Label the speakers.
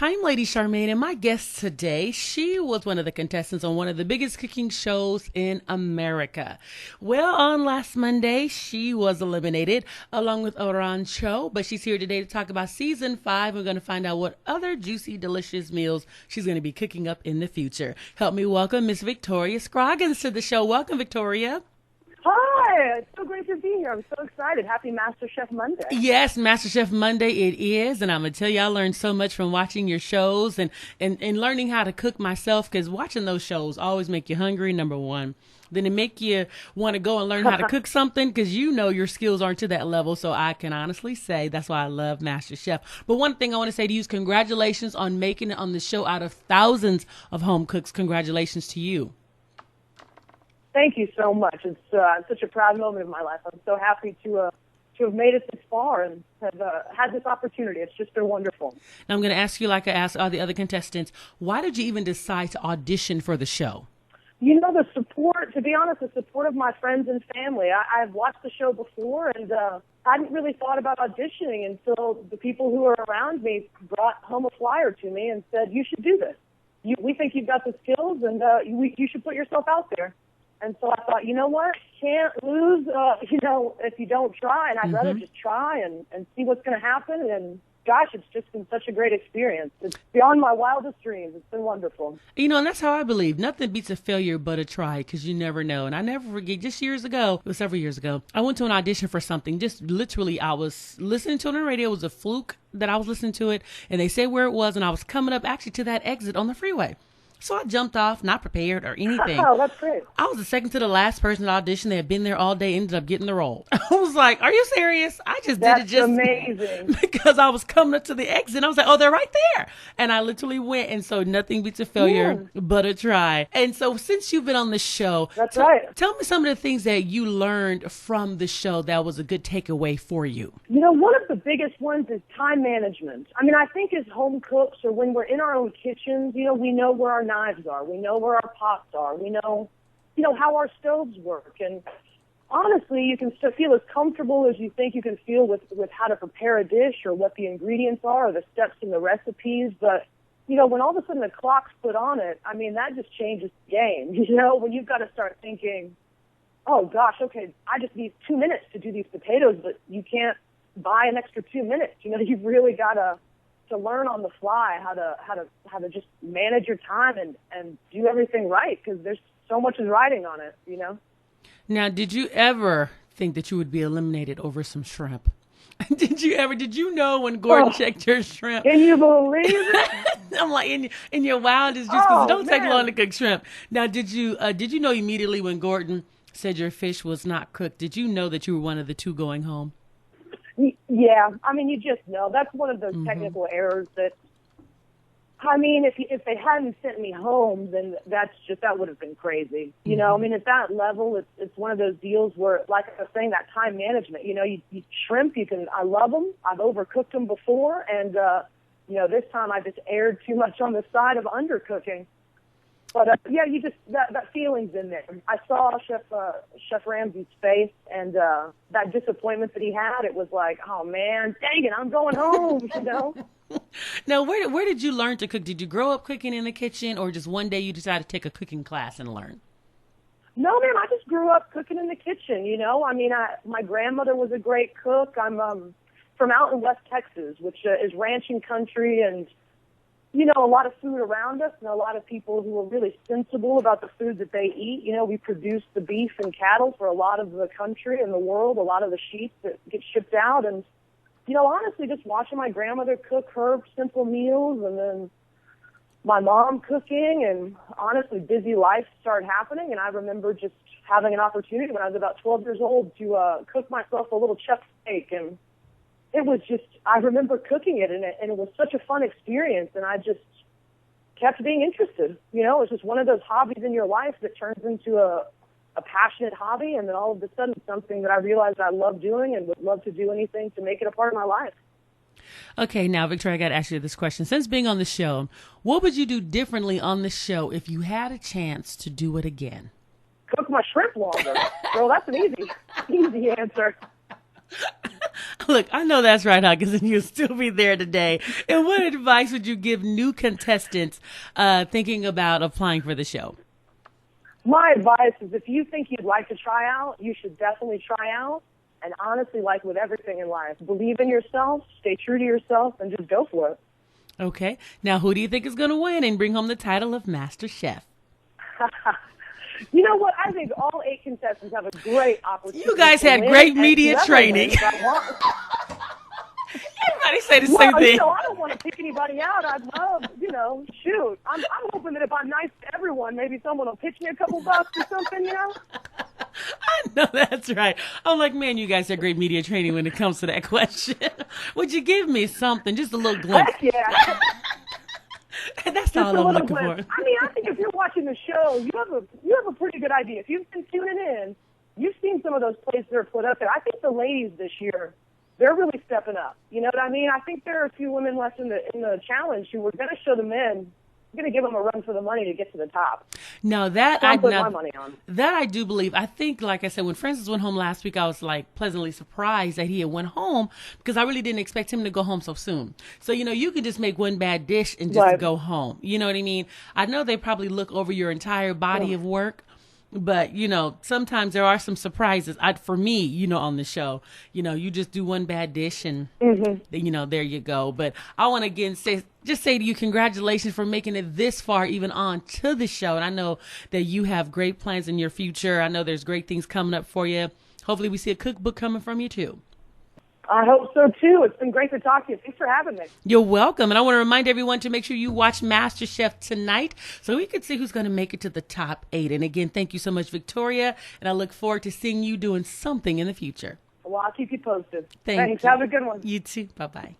Speaker 1: Hi, I'm Lady Charmaine, and my guest today, she was one of the contestants on one of the biggest cooking shows in America. Well, on last Monday, she was eliminated along with Oran Cho, but she's here today to talk about season 5. We're going to find out what other juicy, delicious meals she's going to be cooking up in the future. Help me welcome Miss Victoria Scroggins to the show. Welcome, Victoria.
Speaker 2: Hi, it's so great to be here. I'm so excited. Happy MasterChef Monday.
Speaker 1: Yes, MasterChef Monday it is, and I'm going to tell you, I learned so much from watching your shows and learning how to cook myself, because watching those shows always make you hungry, number one. Then it make you want to go and learn how to cook something, because you know your skills aren't to that level, so I can honestly say that's why I love MasterChef. But one thing I want to say to you is congratulations on making it on the show out of thousands of home cooks. Congratulations to you.
Speaker 2: Thank you so much. It's such a proud moment in my life. I'm so happy to have made it this far and have had this opportunity. It's just been wonderful.
Speaker 1: Now I'm going to ask you, like I asked all the other contestants, why did you even decide to audition for the show?
Speaker 2: You know, the support, to be honest, the support of my friends and family. I've watched the show before, and I hadn't really thought about auditioning until the people who were around me brought home a flyer to me and said, you should do this. We think you've got the skills, and you should put yourself out there. And so I thought, you know what, can't lose, if you don't try, and I'd rather just try and see what's going to happen. And gosh, it's just been such a great experience. It's beyond my wildest dreams. It's been wonderful.
Speaker 1: You know, and that's how I believe. Nothing beats a failure but a try, because you never know. And I never forget, just years ago, it was several years ago, I went to an audition for something. Just literally, I was listening to it on the radio. It was a fluke that I was listening to it, and they said where it was, and I was coming up actually to that exit on the freeway. So I jumped off, not prepared or anything.
Speaker 2: Oh, that's great.
Speaker 1: I was the second to the last person to audition. They had been there all day, ended up getting the role. I was like, are you serious? I just did it just
Speaker 2: amazing.
Speaker 1: because I was coming up to the exit. I was like, oh, they're right there. And I literally went. And so nothing beats a failure but a try. And so since you've been on the show,
Speaker 2: that's right.
Speaker 1: Tell me some of the things that you learned from the show that was a good takeaway for you.
Speaker 2: You know, one of the biggest ones is time management. I mean, I think as home cooks, or when we're in our own kitchens, you know, we know where our knives are. We know where our pots are. We know, how our stoves work. And honestly, you can still feel as comfortable as you think you can feel with how to prepare a dish or what the ingredients are or the steps in the recipes. But, when all of a sudden the clock's put on it, I mean, that just changes the game. When you've got to start thinking, oh, gosh, okay, I just need 2 minutes to do these potatoes, but you can't buy an extra 2 minutes. You've really got to learn on the fly how to just manage your time and do everything right, because there's so much is riding on it,
Speaker 1: Now, did you ever think that you would be eliminated over some shrimp? Did you know when Gordon checked your shrimp?
Speaker 2: Can you believe it?
Speaker 1: I'm like, in your wildest dreams, because it don't take long to cook shrimp. Now, did you know immediately when Gordon said your fish was not cooked, did you know that you were one of the two going home?
Speaker 2: Yeah, I mean, you just know. That's one of those technical errors that, I mean, if they hadn't sent me home, then that would have been crazy. I mean, at that level, it's one of those deals where, like I was saying, that time management, you shrimp, I love them. I've overcooked them before, and, this time I just erred too much on the side of undercooking. But, that feeling's in there. I saw Chef Ramsay's face, and that disappointment that he had, it was like, oh, man, dang it, I'm going home,
Speaker 1: Now, where did you learn to cook? Did you grow up cooking in the kitchen, or just one day you decided to take a cooking class and learn?
Speaker 2: No, man, I just grew up cooking in the kitchen, I mean, my grandmother was a great cook. I'm from out in West Texas, which is ranching country, and a lot of food around us, and a lot of people who are really sensible about the food that they eat. We produce the beef and cattle for a lot of the country and the world, a lot of the sheep that get shipped out. And, honestly, just watching my grandmother cook her simple meals, and then my mom cooking, and honestly, busy life started happening. And I remember just having an opportunity when I was about 12 years old to cook myself a little chuck steak, and it was just, I remember cooking it, and it was such a fun experience, and I just kept being interested. It's just one of those hobbies in your life that turns into a passionate hobby, and then all of a sudden something that I realized I love doing and would love to do anything to make it a part of my life.
Speaker 1: Okay, now, Victoria, I got to ask you this question. Since being on the show, what would you do differently on the show if you had a chance to do it again?
Speaker 2: Cook my shrimp longer. Well, that's an easy answer.
Speaker 1: Look, I know that's right, Huggins, and you'll still be there today. And what advice would you give new contestants thinking about applying for the show?
Speaker 2: My advice is if you think you'd like to try out, you should definitely try out. And honestly, like with everything in life, believe in yourself, stay true to yourself, and just go for it.
Speaker 1: Okay. Now, who do you think is going to win and bring home the title of MasterChef?
Speaker 2: You know what? I think all 8 contestants have a great opportunity.
Speaker 1: You guys had great media training. Everybody say the same thing.
Speaker 2: You know, I don't want to pick anybody out. I'd love, shoot. I'm hoping that if I'm nice to everyone, maybe someone will pitch me a couple bucks or something,
Speaker 1: I know that's right. I'm like, man, you guys have great media training when it comes to that question. Would you give me something, just a little glimpse?
Speaker 2: Heck yeah.
Speaker 1: That's all I'm looking for.
Speaker 2: I mean, I think if you're watching the show, you have a pretty good idea. If you've been tuning in, you've seen some of those plays that are put up there. I think the ladies this year, they're really stepping up. You know what I mean? I think there are a few women left in the challenge who were going to show the men. I'm going to give them a run for the money to get to the top.
Speaker 1: No, that
Speaker 2: I put my money on.
Speaker 1: That I do believe. I think, like I said, when Francis went home last week, I was like pleasantly surprised that he had went home because I really didn't expect him to go home so soon. So, you could just make one bad dish and just go home. You know what I mean? I know they probably look over your entire body of work. But, sometimes there are some surprises. For me, on the show, you just do one bad dish and, there you go. But I want to again say to you, congratulations for making it this far, even on to the show. And I know that you have great plans in your future. I know there's great things coming up for you. Hopefully we see a cookbook coming from you too.
Speaker 2: I hope so, too. It's been great to talk to you. Thanks for having me.
Speaker 1: You're welcome. And I want to remind everyone to make sure you watch MasterChef tonight so we can see who's going to make it to the top 8. And again, thank you so much, Victoria. And I look forward to seeing you doing something in the future.
Speaker 2: Well, I'll keep you posted.
Speaker 1: Thanks.
Speaker 2: Have a good one.
Speaker 1: You too. Bye-bye.